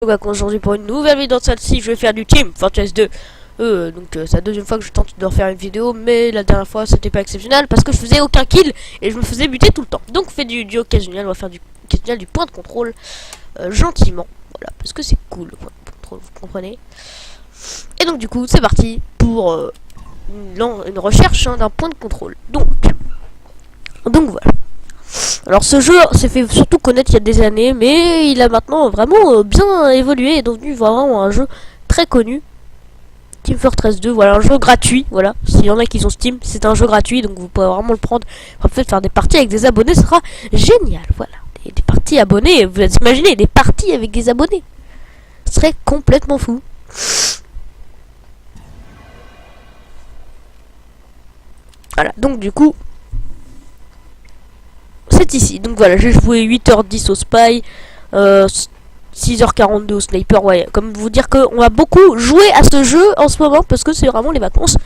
Donc aujourd'hui pour une nouvelle vidéo de celle-ci, je vais faire du Team Fortress 2. C'est la deuxième fois que je tente de refaire une vidéo, mais la dernière fois c'était pas exceptionnel parce que je faisais aucun kill et je me faisais buter tout le temps. Donc on fait du occasionnel, on va faire du occasionnel, du point de contrôle gentiment, voilà, parce que c'est cool le point de contrôle, vous comprenez. Et donc du coup c'est parti pour une recherche d'un point de contrôle. Donc voilà. Alors ce jeu s'est fait surtout connaître il y a des années, mais il a maintenant vraiment bien évolué et est devenu vraiment un jeu très connu. Team Fortress 2, voilà, un jeu gratuit, voilà. S'il y en a qui ont Steam, c'est un jeu gratuit, donc vous pouvez vraiment le prendre. En fait, faire des parties avec des abonnés, ce sera génial, voilà. Des parties abonnés, vous imaginez, des parties avec des abonnés. Ce serait complètement fou. Voilà, donc du coup, c'est ici. Donc voilà, j'ai joué 8h10 au Spy, 6h42 au Sniper. Ouais, comme vous dire qu'on va beaucoup jouer à ce jeu en ce moment parce que c'est vraiment les vacances.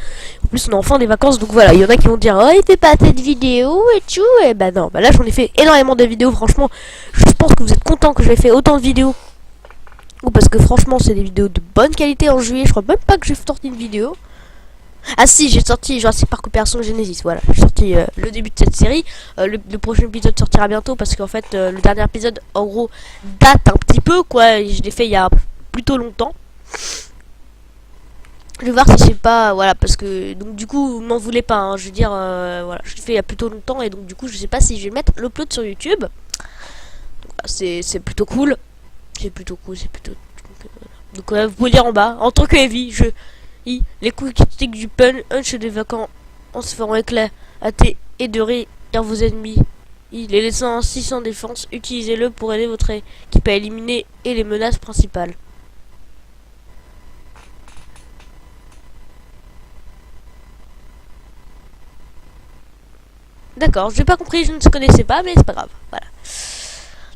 En plus, on est enfin des vacances, donc voilà. Il y en a qui vont dire, oh, il fait pas assez de vidéos et tout. Et bah non, bah là j'en ai fait énormément de vidéos. Franchement, je pense que vous êtes contents que j'ai fait autant de vidéos. Ou parce que franchement, c'est des vidéos de bonne qualité en juillet. Je crois même pas que j'ai sorti une vidéo. Ah si, j'ai sorti Jurassic Park Opération Genesis, voilà, j'ai sorti le début de cette série. Le prochain épisode sortira bientôt parce qu'en fait le dernier épisode en gros date un petit peu quoi, je l'ai fait il y a plutôt longtemps. Je vais voir si c'est pas, voilà, parce que donc du coup m'en voulez pas, hein, je veux dire, voilà, je l'ai fait il y a plutôt longtemps et donc du coup je sais pas si je vais mettre l'upload sur YouTube. Voilà, c'est plutôt cool, donc vous pouvez lire en bas, en tant que heavy, les coups critiques du punch des vacances se feront éclater et de rire vos ennemis. Les laissant ainsi sans défense, utilisez-le pour aider votre équipe à éliminer les menaces principales. D'accord, j'ai pas compris, je ne connaissais pas, mais c'est pas grave. Voilà.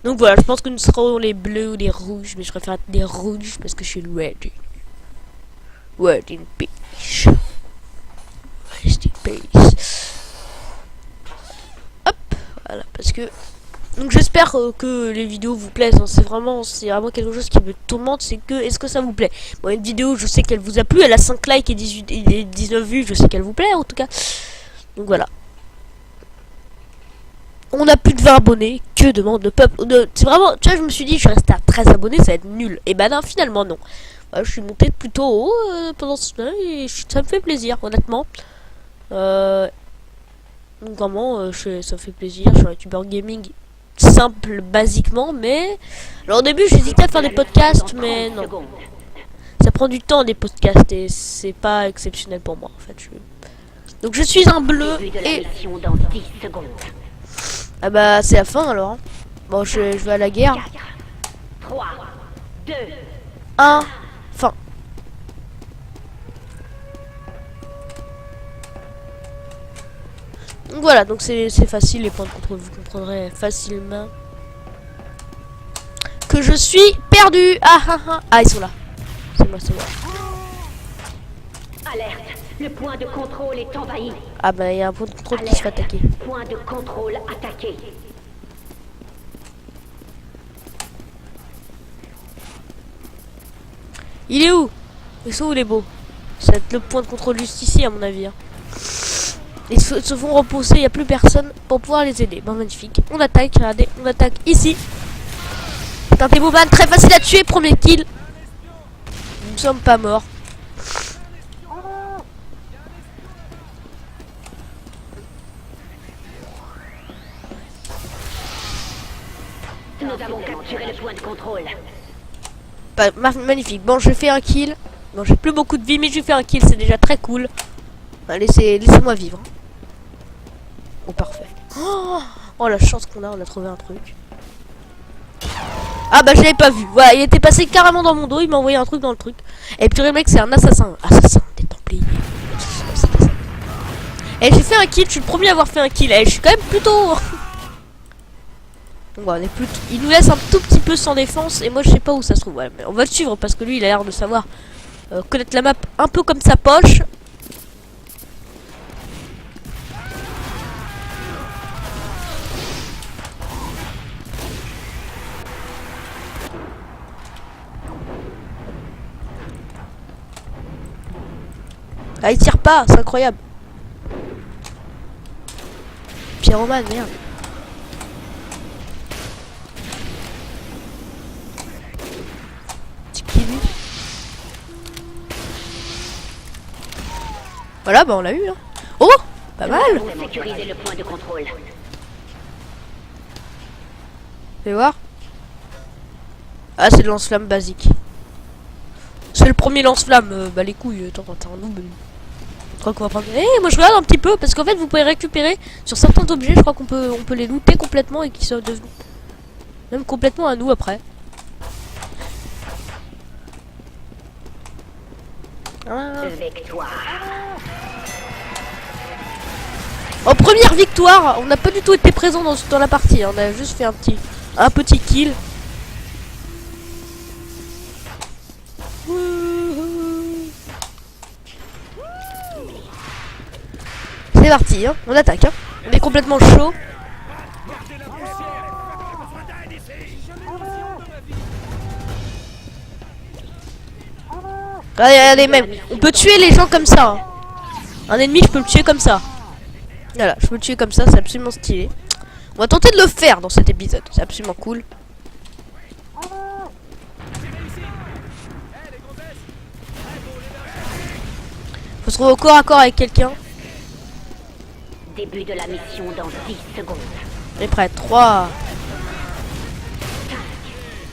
Donc voilà, je pense que nous serons les bleus ou les rouges, mais je préfère les rouges parce que je suis red. Red in peace. Rest in peace. Hop, voilà, parce que donc j'espère que les vidéos vous plaisent, hein. C'est vraiment quelque chose qui me tourmente, c'est que est-ce que ça vous plaît. Bon, une vidéo, je sais qu'elle vous a plu, elle a 5 likes et 19 vues, je sais qu'elle vous plaît en tout cas. Donc voilà. On a plus de 20 abonnés, que demande le peuple. C'est vraiment, tu vois, je me suis dit je vais rester à 13 abonnés, ça va être nul. Et ben non, finalement non. Voilà, je suis monté plutôt haut pendant ce temps et ça me fait plaisir, honnêtement. Donc vraiment, ça me fait plaisir, je suis un youtubeur gaming simple basiquement, mais alors au début j'hésitais à faire des podcasts, mais non, ça prend du temps des podcasts et c'est pas exceptionnel pour moi en fait. Donc je suis un bleu et ah bah c'est la fin alors, hein. Bon, je vais à la guerre. 3, 2, 1, fin. Donc voilà, donc c'est facile les points de contrôle, vous comprendrez facilement que je suis perdu. Ah, ils sont là. C'est moi. Alerte, le point de contrôle est envahi. Ah bah il y a un point de contrôle qui se fait attaquer. Point de contrôle attaqué. Il est où? Ils sont où les beaux? Ça va être le point de contrôle juste ici à mon avis, hein. Ils se font repousser, il n'y a plus personne pour pouvoir les aider. Bon, magnifique. On attaque, regardez, on attaque ici. C'est un T-Mobile très facile à tuer, premier kill. Nous ne sommes pas morts. Nous avons capturé le point de contrôle. Magnifique. Bon, je fais un kill. Bon, j'ai plus beaucoup de vie, mais je fais un kill, c'est déjà très cool. Enfin, laissez-moi vivre. Oh, parfait. Oh, la chance qu'on a, on a trouvé un truc. Ah bah je l'avais pas vu. Voilà, il était passé carrément dans mon dos, il m'a envoyé un truc dans le truc. Et puis le mec c'est un assassin. Assassin des Templiers. Et j'ai fait un kill, je suis le premier à avoir fait un kill. Et je suis quand même plutôt. Donc voilà, il nous laisse un tout petit peu sans défense. Et moi je sais pas où ça se trouve. Ouais, mais on va le suivre parce que lui il a l'air de savoir connaître la map un peu comme sa poche. Ah, il tire pas, c'est incroyable. Pyromane, merde. Petit kiwi. Voilà, bah on l'a eu, hein. Oh, pas mal. Sécuriser le point de contrôle. Fais voir. Ah, c'est le lance-flamme basique. C'est le premier lance-flamme. Bah les couilles, attends, t'es un noob. Je crois qu'on va prendre. Eh, moi je regarde un petit peu parce qu'en fait vous pouvez récupérer sur certains objets. Je crois qu'on peut les looter complètement et qu'ils soient devenus même complètement à nous après. Ah. Victoire. En première victoire, on n'a pas du tout été présent dans la partie. On a juste fait un petit kill. C'est parti, hein. On attaque, hein. On est complètement chaud. Regardez même, on peut tuer les gens comme ça, hein. Un ennemi, je peux le tuer comme ça. Voilà, je peux le tuer comme ça, c'est absolument stylé. On va tenter de le faire dans cet épisode, c'est absolument cool. Faut se retrouver au corps à corps avec quelqu'un. Début de la mission dans 10 secondes. On est prêt, 3.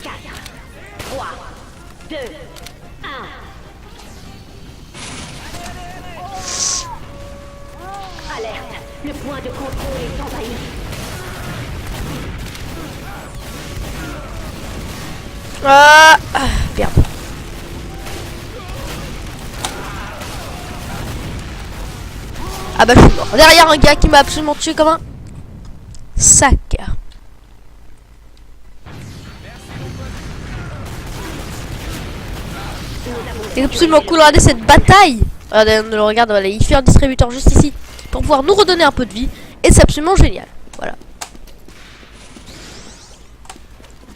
4, 3, 2, 1. Alerte, le point de contrôle est envahi. Ah, merde. Ah bah je suis mort. Derrière un gars qui m'a absolument tué comme un sac. C'est absolument cool, regardez cette bataille. Regardez, on le regarde, voilà, il fait un distributeur juste ici pour pouvoir nous redonner un peu de vie. Et c'est absolument génial. Voilà.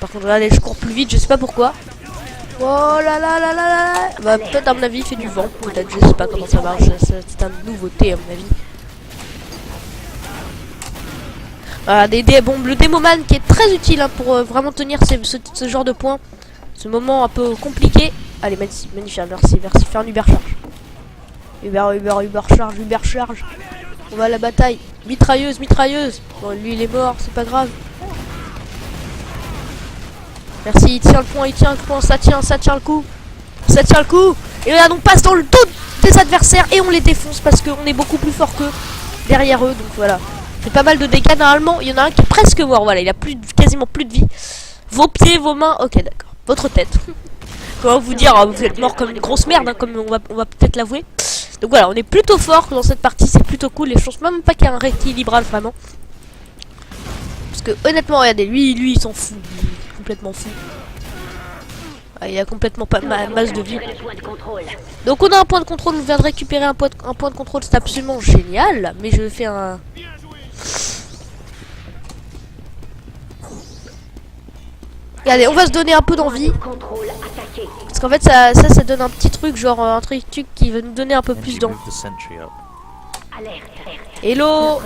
Par contre, regardez, je cours plus vite, je sais pas pourquoi. Oh là là là là là. Bah peut-être à mon avis il fait du vent. Peut-être, je sais pas comment ça marche. C'est une nouveauté à mon avis. Voilà, des bombes. Le Démoman qui est très utile hein, pour vraiment tenir ce genre de points. Ce moment un peu compliqué. Allez, magnifique, merci. Faire un Uber charge. Uber charge. On va à la bataille. Mitrailleuse. Bon, lui il est mort, c'est pas grave. Merci, il tient le point, ça tient le coup. Et là, on passe dans le dos des adversaires et on les défonce parce qu'on est beaucoup plus fort qu'eux derrière eux. Donc voilà, c'est pas mal de dégâts. Normalement, il y en a un qui est presque mort. Voilà, il a quasiment plus de vie. Vos pieds, vos mains, ok, d'accord. Votre tête. Comment vous dire, vous êtes mort comme une grosse merde, hein, comme on va peut-être l'avouer. Donc voilà, on est plutôt fort dans cette partie, c'est plutôt cool. Et je pense même pas qu'il y a un rééquilibrage vraiment. Parce que honnêtement, regardez, lui il s'en fout. Complètement fou. Ah, il a complètement pas masse de vie. Donc on a un point de contrôle, on vient de récupérer un point de contrôle, c'est absolument génial. Mais je fais un... Regardez, on va se donner un peu d'envie. Parce qu'en fait ça donne un petit truc, genre un truc qui va nous donner un peu plus d'envie. Hello.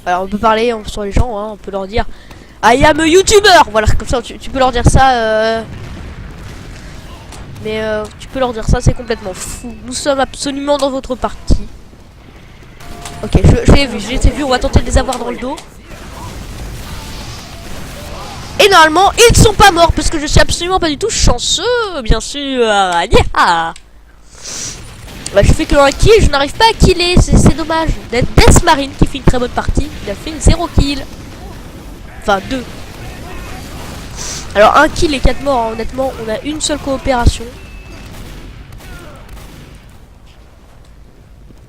Alors on peut parler sur les gens, hein, on peut leur dire I am a YouTuber. Voilà, comme ça tu peux leur dire ça. Mais tu peux leur dire ça, c'est complètement fou. Nous sommes absolument dans votre partie. Ok, je l'ai vu, on va tenter de les avoir dans le dos. Et normalement, ils sont pas morts parce que je suis absolument pas du tout chanceux, bien sûr. Yeah. Bah, je fais que un kill, je n'arrive pas à killer, c'est dommage. Death Marine qui fait une très bonne partie, il a fait une 0 kill. Enfin 2. Alors 1 kill et 4 morts, hein. Honnêtement, on a une seule coopération.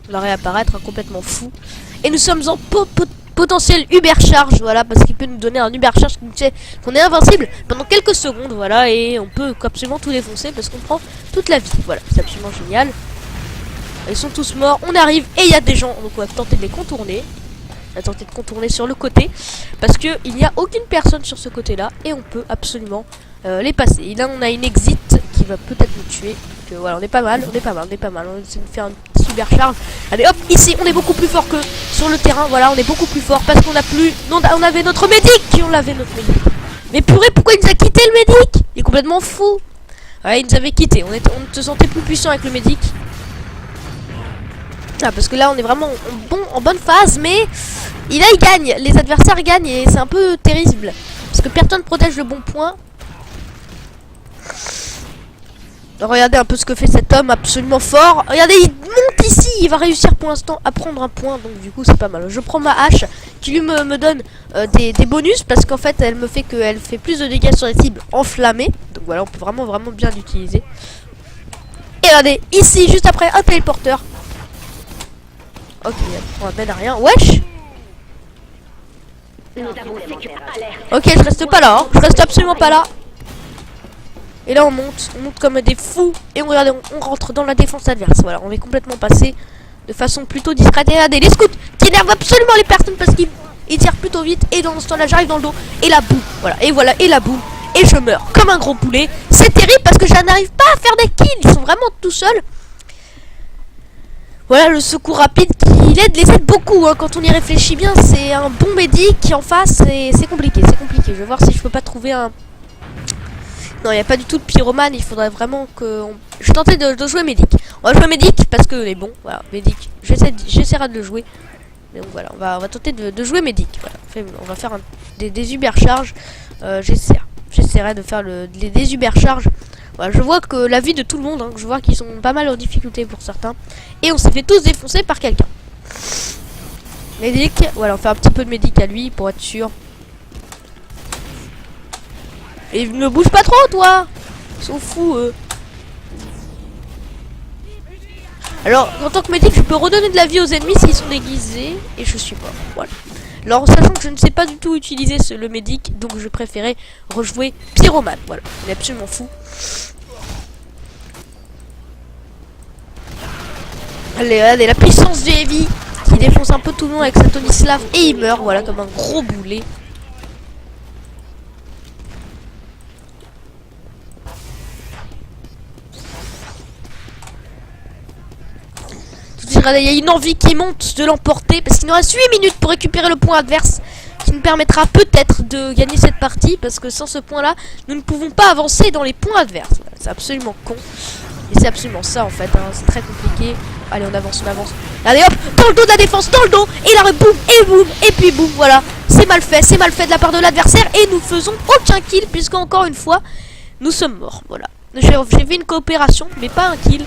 On va réapparaître, hein, complètement fou. Et nous sommes en potentiel Uber charge, voilà, parce qu'il peut nous donner un Uber charge qui nous fait qu'on est invincible pendant quelques secondes, voilà, et on peut absolument tout défoncer parce qu'on prend toute la vie. Voilà, c'est absolument génial. Ils sont tous morts, on arrive et il y a des gens, donc on va tenter de les contourner. On va tenter de contourner sur le côté parce que il n'y a aucune personne sur ce côté là et on peut absolument les passer. Et là on a une exit qui va peut-être nous tuer. Donc voilà, on est pas mal, on est pas mal, on est pas mal. On essaie de faire une petite super charge. Allez hop, ici on est beaucoup plus fort que sur le terrain. Voilà, on est beaucoup plus fort parce qu'on a plus... Non, on avait notre médic. On l'avait notre médic. Mais purée, pourquoi il nous a quitté le médic? Il est complètement fou. Ouais, il nous avait quitté. On se sentait plus puissant avec le médic. Ah, parce que là on est vraiment en bonne phase, mais il gagne, les adversaires gagnent et c'est un peu terrible parce que personne protège le bon point. Regardez un peu ce que fait cet homme absolument fort. Regardez, il monte ici, il va réussir pour l'instant à prendre un point, donc du coup c'est pas mal. Je prends ma hache qui lui me donne des bonus parce qu'en fait elle me fait qu'elle fait plus de dégâts sur les cibles enflammées. Donc voilà, on peut vraiment bien l'utiliser. Et regardez, ici juste après un téléporteur. Ok, on m'aide à rien. Wesh! Ok, je reste pas là, hein. Je reste absolument pas là. Et là on monte comme des fous. Et regardez, on rentre dans la défense adverse. Voilà, on est complètement passé de façon plutôt discrète. Et regardez, les scouts qui énervent absolument les personnes parce qu'ils tirent plutôt vite. Et dans ce temps-là, j'arrive dans le dos. Et la boum, voilà, et la boum. Et je meurs comme un gros poulet. C'est terrible parce que je n'arrive pas à faire des kills. Ils sont vraiment tout seuls. Voilà, le secours rapide qui les aide beaucoup, hein. Quand on y réfléchit bien, c'est un bon médic qui en face, c'est compliqué, Je vais voir si je peux pas trouver un... Non, il n'y a pas du tout de pyromane, il faudrait vraiment que... Je vais tenter de jouer médic. On va jouer médic parce que est bon, voilà, médic. J'essaierai de le jouer. Mais donc voilà, on va tenter de jouer médic. Voilà. On va faire des uber charges. J'essaierai de faire des uber charges. Voilà, je vois que la vie de tout le monde, hein, je vois qu'ils sont pas mal en difficulté pour certains. Et on s'est fait tous défoncer par quelqu'un. Médic, voilà, on fait un petit peu de médic à lui pour être sûr. Et ne bouge pas trop, toi. Ils sont fous, eux. Alors, en tant que médic, je peux redonner de la vie aux ennemis s'ils sont déguisés. Et je suis mort, voilà. Alors, sachant que je ne sais pas du tout utiliser le médic, donc je préférais rejouer pyromane. Voilà, on est absolument fou. Allez, la puissance du Heavy qui défonce un peu tout le monde avec sa Tonislav et il meurt, voilà, comme un gros boulet. Il y a une envie qui monte de l'emporter parce qu'il nous reste 8 minutes pour récupérer le point adverse qui nous permettra peut-être de gagner cette partie parce que sans ce point là nous ne pouvons pas avancer dans les points adverses. Voilà, c'est absolument con et c'est absolument ça en fait, hein. C'est très compliqué. Allez, on avance. Allez hop, dans le dos de la défense, dans le dos, et là boum, et puis boum, voilà. C'est mal fait de la part de l'adversaire et nous faisons aucun kill puisque encore une fois nous sommes morts. Voilà, j'ai fait une coopération mais pas un kill.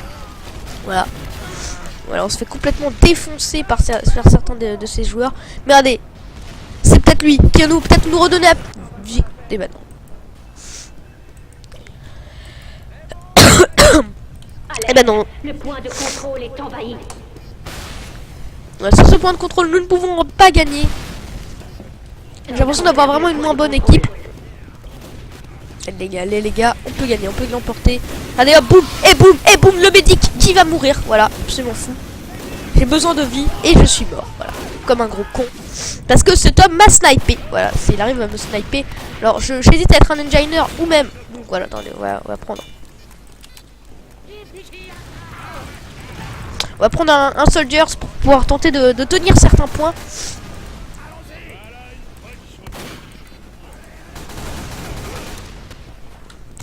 Voilà, on se fait complètement défoncer par certains de ces joueurs. Mais regardez, c'est peut-être lui qui va peut-être nous redonner la vie. Et maintenant. Et ben non. Le point de contrôle est envahi. Ouais, sur ce point de contrôle, nous ne pouvons pas gagner. J'ai l'impression d'avoir vraiment une moins bonne équipe. Allez les gars, on peut gagner, on peut l'emporter. Allez hop, boum, le médic qui va mourir. Voilà, absolument fou. J'ai besoin de vie et je suis mort. Voilà, comme un gros con. Parce que cet homme m'a snipé. Voilà, s'il arrive à me sniper. Alors, j'hésite à être un engineer ou même. Donc voilà, attendez, on va prendre. On va prendre un soldiers pour pouvoir tenter de tenir certains points.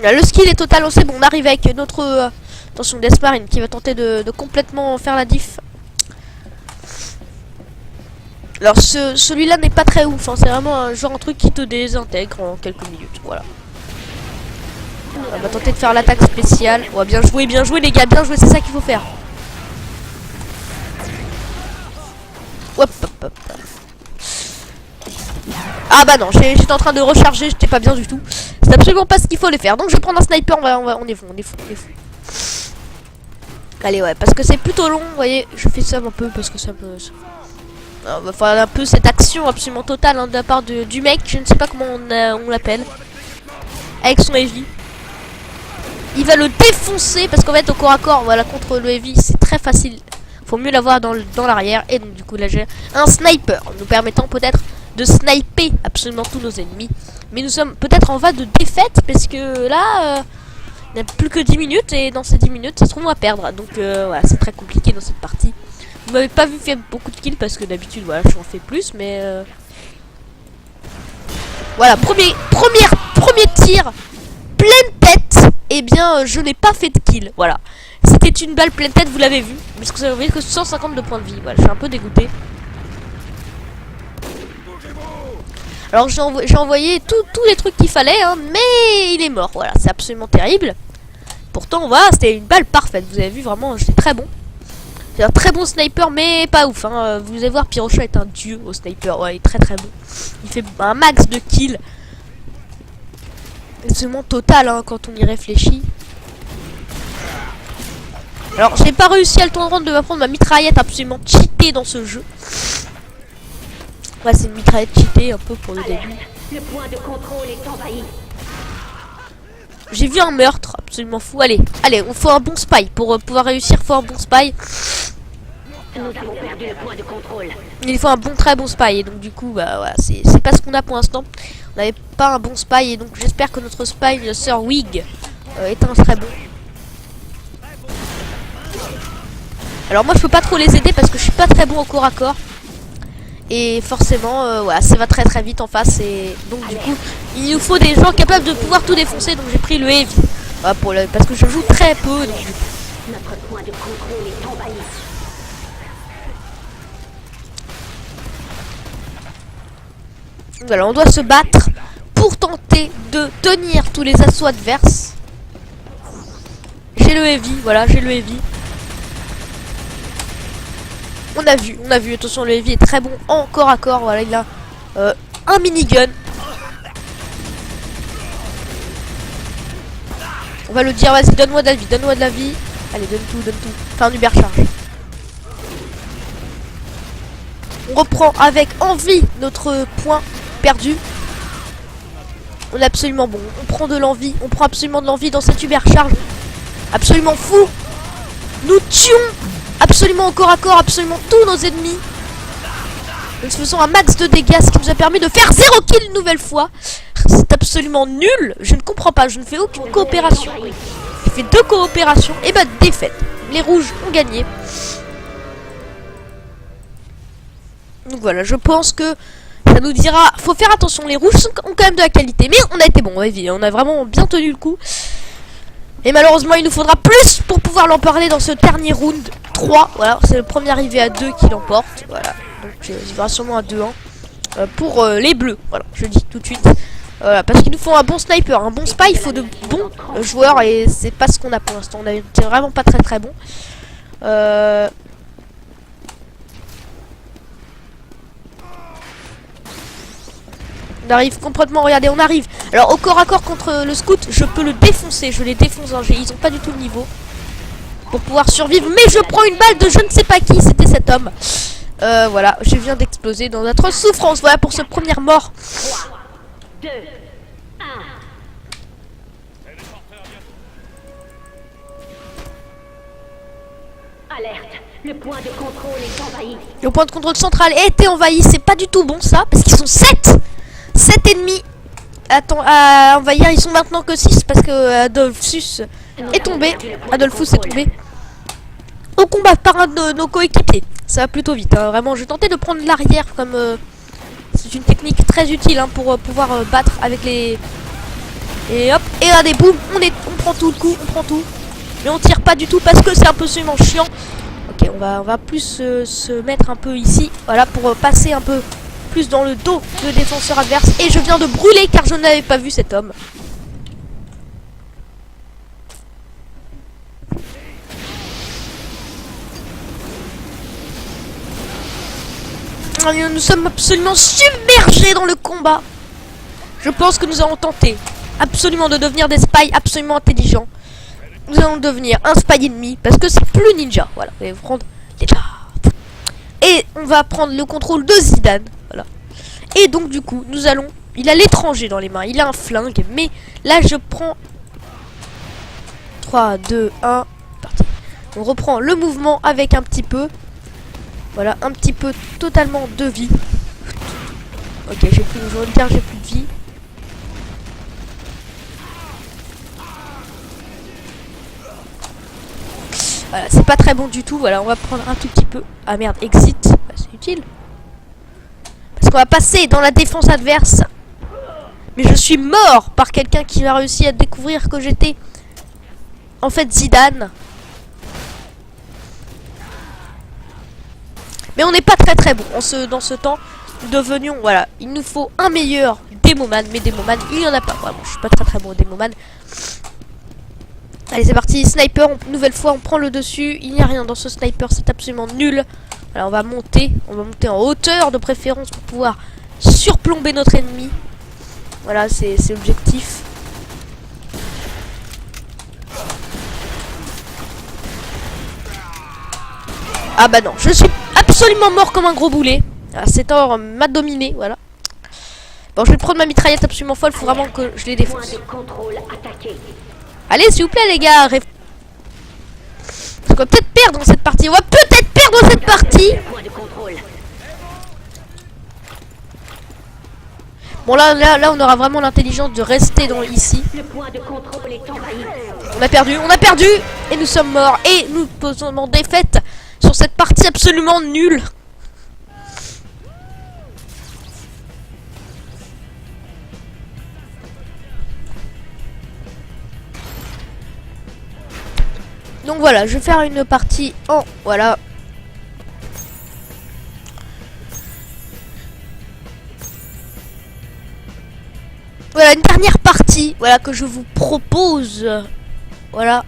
Là, le skill est total, c'est bon, on arrive avec notre attention Desmarine qui va tenter de complètement faire la diff. Alors celui-là n'est pas très ouf, hein, c'est vraiment un truc qui te désintègre en quelques minutes, voilà. On va tenter de faire l'attaque spéciale. Ouais, bien joué les gars, bien joué, c'est ça qu'il faut faire. Hop. Ah bah non, j'étais en train de recharger, j'étais pas bien du tout. C'est absolument pas ce qu'il faut les faire. Donc je vais prendre un sniper, on est fou. Allez ouais, parce que c'est plutôt long, vous voyez, je fais ça un peu parce que ça me... On va faire un peu cette action absolument totale, hein, de la part du mec, je ne sais pas comment on l'appelle. Avec son heavy. Il va le défoncer parce qu'en fait au corps à corps, voilà, contre le heavy, c'est très facile. Faut mieux l'avoir dans l'arrière. Et donc du coup là j'ai un sniper nous permettant peut-être de sniper absolument tous nos ennemis. Mais nous sommes peut-être en voie de défaite parce que là Il n'y a plus que 10 minutes et dans ces 10 minutes, ça se trouve on va perdre. Donc voilà, c'est très compliqué dans cette partie. Vous m'avez pas vu faire beaucoup de kills parce que d'habitude, voilà, j'en fais plus, mais voilà, premier tir, pleine tête. Eh bien, je n'ai pas fait de kill. Voilà, c'était une balle pleine tête, vous l'avez vu. Parce que ça veut dire que 152 points de vie. Voilà, je suis un peu dégoûté. Alors j'ai envoyé tous les trucs qu'il fallait, hein, mais il est mort. Voilà, c'est absolument terrible. Pourtant, voilà, c'était une balle parfaite. Vous avez vu, vraiment, j'étais très bon. C'est un très bon sniper, mais pas ouf. Hein. Vous allez voir, Pyrocha est un dieu au sniper. Ouais, il est très très bon. Il fait un max de kills. Absolument total, hein, quand on y réfléchit. Alors, j'ai pas réussi à le temps de m'apprendre ma mitraillette absolument cheatée dans ce jeu. Ouais, c'est une mitraillette cheatée un peu pour le début. Le point de contrôle est envahi. J'ai vu un meurtre absolument fou. Allez, on faut un bon spy. Pour pouvoir réussir, faut un bon spy. Nous avons perdu le point de contrôle. Il faut un très bon spy. Et donc du coup, bah voilà, c'est pas ce qu'on a pour l'instant. On n'avait pas un bon spy. Et donc j'espère que notre spy, notre sœur Wig, est un très bon. Alors moi je peux pas trop les aider parce que je suis pas très bon au corps à corps. Et forcément, voilà, ça va très très vite en face. Et donc du coup, il nous faut des gens capables de pouvoir tout défoncer. Donc j'ai pris le heavy. Voilà, parce que je joue très peu. Donc, notre point de contrôle est envahi. Voilà, on doit se battre pour tenter de tenir tous les assauts adverses. J'ai le heavy, voilà, j'ai le heavy. On a vu, attention, le heavy est très bon en corps à corps. Voilà, il a un minigun. On va le dire, vas-y, donne-moi de la vie, donne-moi de la vie. Allez, donne tout. Fais un Uber charge. On reprend avec envie notre point perdu. On est absolument bon. On prend de l'envie. On prend absolument de l'envie dans cette Uber charge. Absolument fou. Nous tuons absolument au corps à corps absolument tous nos ennemis. Nous faisons un max de dégâts, ce qui nous a permis de faire 0 kill une nouvelle fois. C'est absolument nul. Je ne comprends pas. Je ne fais aucune coopération. J'ai fait 2 coopérations. Et bah défaite. Les rouges ont gagné. Donc voilà, je pense que ça nous dira, faut faire attention, les rouges ont quand même de la qualité, mais on a été bon, on a vraiment bien tenu le coup. Et malheureusement, il nous faudra plus pour pouvoir l'emporter dans ce dernier round 3. Voilà, c'est le premier arrivé à 2 qui l'emporte. Voilà, donc il va sûrement à 2-1 pour les bleus. Voilà, je dis tout de suite. Voilà, parce qu'il nous faut un bon sniper, un bon spy, il faut de bons joueurs et c'est pas ce qu'on a pour l'instant. On est vraiment pas très très bon. On arrive complètement, regardez, on arrive. Alors au corps à corps contre le scout, je peux le défoncer, je les défonce. Hein, ils ont pas du tout le niveau pour pouvoir survivre. Mais je prends une balle de je ne sais pas qui, c'était cet homme. Voilà, je viens d'exploser dans notre souffrance. Voilà pour ce premier mort. 3, 2, 1. Alerte. Le point de contrôle est envahi. Le point de contrôle central a été envahi. C'est pas du tout bon ça, parce qu'ils sont 7 ennemis à envahir. Ils sont maintenant que 6 parce que Adolphus est tombé. Adolphus est tombé au combat par un de nos coéquipiers. Ça va plutôt vite, hein. Vraiment, je vais tenter de prendre l'arrière comme c'est une technique très utile, hein, pour pouvoir battre avec les... Et hop, et là des boum, on prend tout le coup, on prend tout. Mais on tire pas du tout parce que c'est un peu seulement chiant. Ok, on va plus se mettre un peu ici, voilà, pour passer un peu plus dans le dos de défenseur adverse. Et je viens de brûler car je n'avais pas vu cet homme. Nous sommes absolument submergés dans le combat. Je pense que nous allons tenter absolument de devenir des spies absolument intelligents. Nous allons devenir un spy ennemi parce que c'est plus ninja. Voilà, vous allez prendre ninja. Et on va prendre le contrôle de Zidane. Voilà. Et donc du coup, nous allons... Il a l'étranger dans les mains, il a un flingue. Mais là, je prends... 3, 2, 1, parti. On reprend le mouvement avec un petit peu... Voilà, un petit peu totalement de vie. Ok, j'ai plus de jaune car j'ai plus de vie. Voilà, c'est pas très bon du tout. Voilà, on va prendre un tout petit peu. Ah merde, exit. Bah, c'est utile. Parce qu'on va passer dans la défense adverse. Mais je suis mort par quelqu'un qui a réussi à découvrir que j'étais en fait Zidane. Mais on n'est pas très bon dans ce temps. Nous devenions, voilà, il nous faut un meilleur démoman. Mais démoman, il n'y en a pas. Vraiment, je suis pas très bon au démoman. Allez, c'est parti. Sniper, nouvelle fois, on prend le dessus. Il n'y a rien dans ce sniper, c'est absolument nul. Alors, on va monter en hauteur de préférence pour pouvoir surplomber notre ennemi. Voilà, c'est l'objectif. Ah bah non, je suis absolument mort comme un gros boulet. Ah, cet or m'a dominé, voilà. Bon, je vais prendre ma mitraillette absolument folle, faut vraiment que je les défonce. Allez, s'il vous plaît, les gars. On va peut-être perdre dans cette partie. On va peut-être perdre dans cette partie. Bon, là, on aura vraiment l'intelligence de rester ici. On a perdu. Et nous sommes morts. Et nous posons en défaite sur cette partie absolument nulle. Donc voilà, je vais faire une partie en... Voilà. Voilà, une dernière partie. Voilà, que je vous propose. Voilà.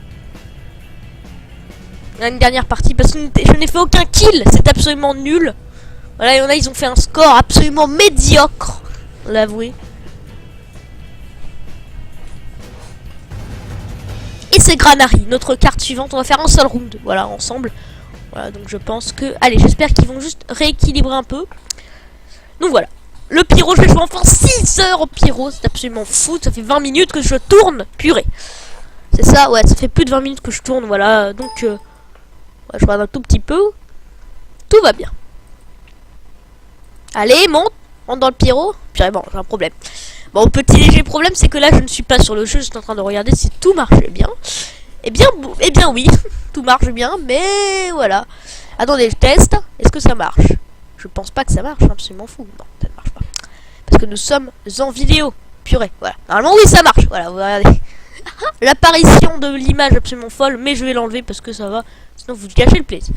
Une dernière partie, parce que je n'ai fait aucun kill. C'est absolument nul. Voilà, il y en a, ils ont fait un score absolument médiocre. On l'a avoué. Et c'est Granary, notre carte suivante. On va faire un seul round, voilà, ensemble. Voilà, donc je pense que... Allez, j'espère qu'ils vont juste rééquilibrer un peu. Donc voilà. Le pyro, je vais jouer enfin 6 heures au pyro. C'est absolument fou. Ça fait 20 minutes que je tourne. Purée. C'est ça, ouais, ça fait plus de 20 minutes que je tourne, voilà. Donc, ouais, je regarde un tout petit peu. Tout va bien. Allez, monte dans le pyro. Purée, bon, j'ai un problème. Bon, petit léger problème, c'est que là, je ne suis pas sur le jeu. Je suis en train de regarder si tout marchait bien. Eh bien oui, tout marche bien, mais voilà. Attendez, je teste. Est-ce que ça marche? Je pense pas que ça marche, absolument fou. Non, ça ne marche pas. Parce que nous sommes en vidéo. Purée, voilà. Normalement, oui, ça marche. Voilà, vous regardez. L'apparition de l'image absolument folle, mais je vais l'enlever parce que ça va. Sinon, vous gâchez le plaisir.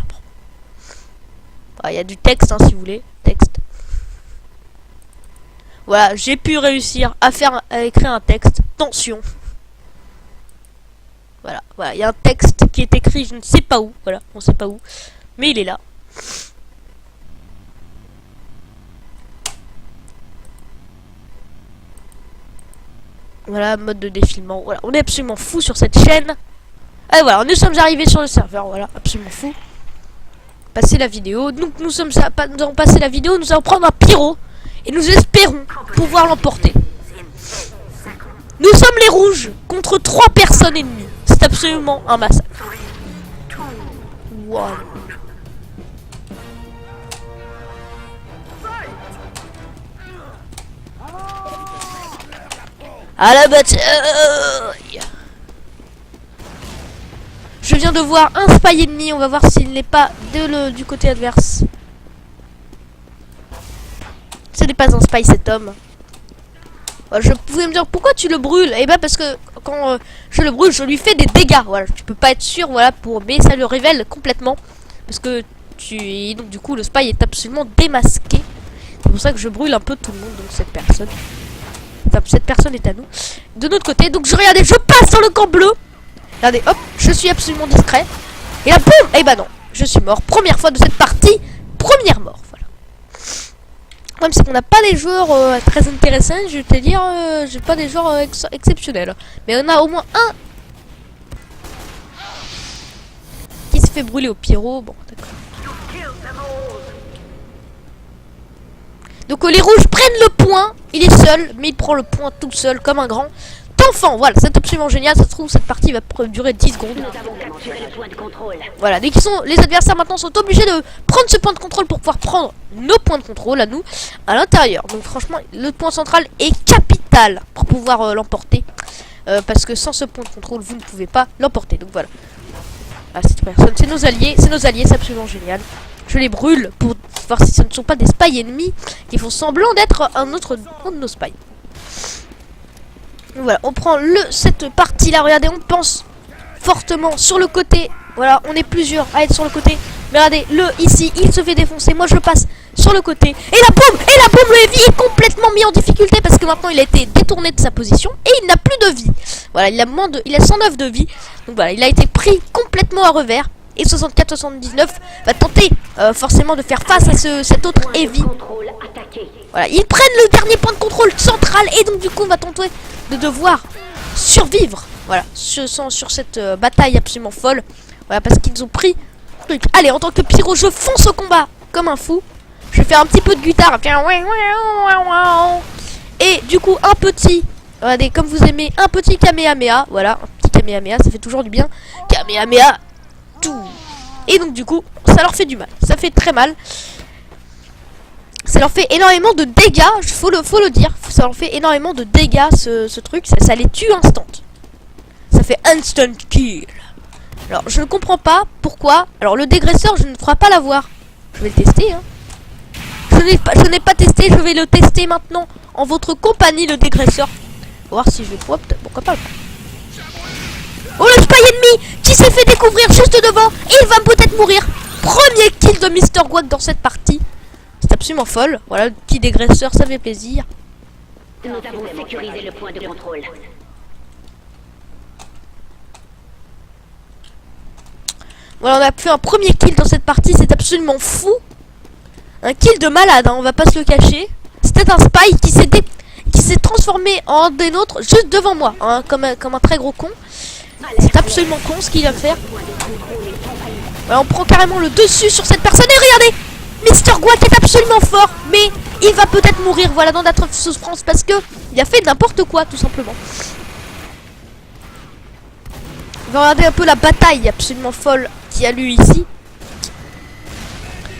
Il y a du texte, hein, si vous voulez. Texte. Voilà, j'ai pu réussir à écrire un texte. Tension. Voilà, il y a un texte qui est écrit, je ne sais pas où. Voilà, on ne sait pas où. Mais il est là. Voilà, mode de défilement. Voilà, on est absolument fou sur cette chaîne. Et voilà, nous sommes arrivés sur le serveur. Voilà, absolument fou. Passer la vidéo. Donc nous avons passé la vidéo. Nous allons prendre un pyro. Et nous espérons pouvoir l'emporter. Nous sommes les rouges contre 3 personnes ennemies. C'est absolument un massacre. Wow. À la bataille. Je viens de voir un spy ennemi. On va voir s'il n'est pas du côté adverse. Ce n'est pas un spy, cet homme. Je pouvais me dire pourquoi tu le brûles. Eh ben parce que quand je le brûle, je lui fais des dégâts. Voilà, tu peux pas être sûr, voilà, mais ça le révèle complètement. Parce que donc du coup le spy est absolument démasqué. C'est pour ça que je brûle un peu tout le monde, donc cette personne. Enfin, cette personne est à nous. De notre côté, donc regardez, je passe dans le camp bleu. Regardez, hop, je suis absolument discret. Et là, boum, eh ben non, je suis mort. Première fois de cette partie, première mort. Voilà. Le problème, c'est qu'on n'a pas des joueurs très intéressants, je vais te dire. J'ai pas des joueurs exceptionnels. Mais on a au moins un qui se fait brûler au pyro. Bon, d'accord. Donc les rouges prennent le point. Il est seul, mais il prend le point tout seul, comme un grand enfant. Voilà, c'est absolument génial. Ça se trouve, cette partie va durer 10 secondes. Voilà, dès qu'ils sont, les adversaires maintenant sont obligés de prendre ce point de contrôle pour pouvoir prendre nos points de contrôle à nous, à l'intérieur. Donc franchement, le point central est capital pour pouvoir l'emporter. Parce que sans ce point de contrôle, vous ne pouvez pas l'emporter. Donc voilà. Ah, cette personne, c'est nos alliés, c'est absolument génial. Je les brûle pour voir si ce ne sont pas des spies ennemis qui font semblant d'être un de nos spies. Voilà, on prend cette partie-là, regardez, on pense fortement sur le côté. Voilà, on est plusieurs à être sur le côté. Mais regardez, ici, il se fait défoncer. Moi, je passe sur le côté. Et la bombe, le heavy est complètement mis en difficulté parce que maintenant, il a été détourné de sa position et il n'a plus de vie. Voilà, il a 109 de vie. Donc voilà, il a été pris complètement à revers. Et 64-79 va tenter forcément de faire face à cet autre heavy. Voilà, ils prennent le dernier point de contrôle central et donc du coup, on va tenter de devoir survivre. Voilà, sur cette bataille absolument folle. Voilà, parce qu'ils ont pris. Allez, en tant que pyro, je fonce au combat comme un fou. Je vais faire un petit peu de guitare. Et du coup, un petit. Regardez, comme vous aimez, un petit Kamehameha. Voilà, un petit Kamehameha, ça fait toujours du bien. Kamehameha. Tout. Et donc, du coup, ça leur fait du mal. Ça fait très mal. Ça leur fait énormément de dégâts. Faut le dire. Ça leur fait énormément de dégâts, ce truc. Ça les tue instant. Ça fait instant kill. Alors, je ne comprends pas pourquoi. Alors, le dégraisseur, je ne crois pas l'avoir. Je vais le tester, hein. Je n'ai pas testé, je vais le tester maintenant en votre compagnie, le dégraisseur. Voir si je vais pouvoir, peut-être, pourquoi pas. Oh, le spy ennemi qui s'est fait découvrir juste devant. Et il va peut-être mourir. Premier kill de Mr. Guac dans cette partie. C'est absolument folle. Voilà, le petit dégraisseur, ça fait plaisir. Nous avons sécurisé le point de contrôle. Voilà, on a fait un premier kill dans cette partie, c'est absolument fou. Un kill de malade, hein, on va pas se le cacher. C'était un spy qui s'est transformé en des nôtres juste devant moi, hein, comme un très gros con. C'est absolument con ce qu'il vient de faire. Voilà, on prend carrément le dessus sur cette personne et regardez, Mr. Guac est absolument fort, mais il va peut-être mourir, voilà, dans notre souffrance parce que il a fait n'importe quoi, tout simplement. On va regarder un peu la bataille absolument folle qu'il y a eu ici.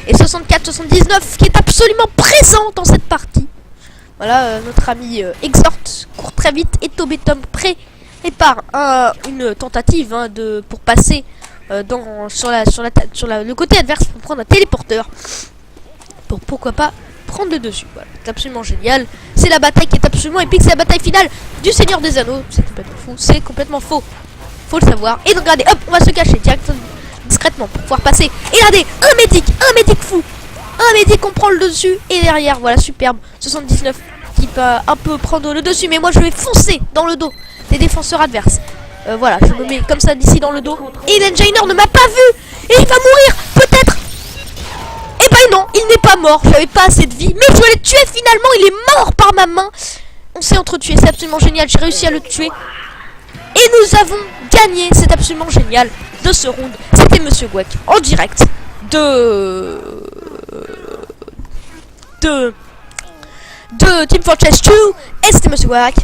Et 64-79 qui est absolument présent dans cette partie. Voilà, notre ami exhorte, court très vite et Tobetom prépare une tentative hein, pour passer sur le côté adverse pour prendre un téléporteur. Pourquoi pas prendre le dessus. Voilà, c'est absolument génial. C'est la bataille qui est absolument épique. C'est la bataille finale du Seigneur des Anneaux. C'est complètement fou. C'est complètement faux. Faut le savoir. Et donc regardez, hop, on va se cacher directement, discrètement pour pouvoir passer. Et regardez, un médic fou. Un médic, on prend le dessus. Et derrière, voilà, superbe. 79 qui peut un peu prendre le dessus. Mais moi, je vais foncer dans le dos des défenseurs adverses. Voilà, je me mets comme ça d'ici dans le dos. Et l'engineer ne m'a pas vu. Et il va mourir, peut-être. Et ben non, il n'est pas mort. J'avais pas assez de vie. Mais je l'ai tué finalement. Il est mort par ma main. On s'est entretué. C'est absolument génial. J'ai réussi à le tuer. Et nous avons gagné, c'est absolument génial, de ce round. C'était Monsieur Guac en direct de Team Fortress 2. Et c'était Monsieur Guac.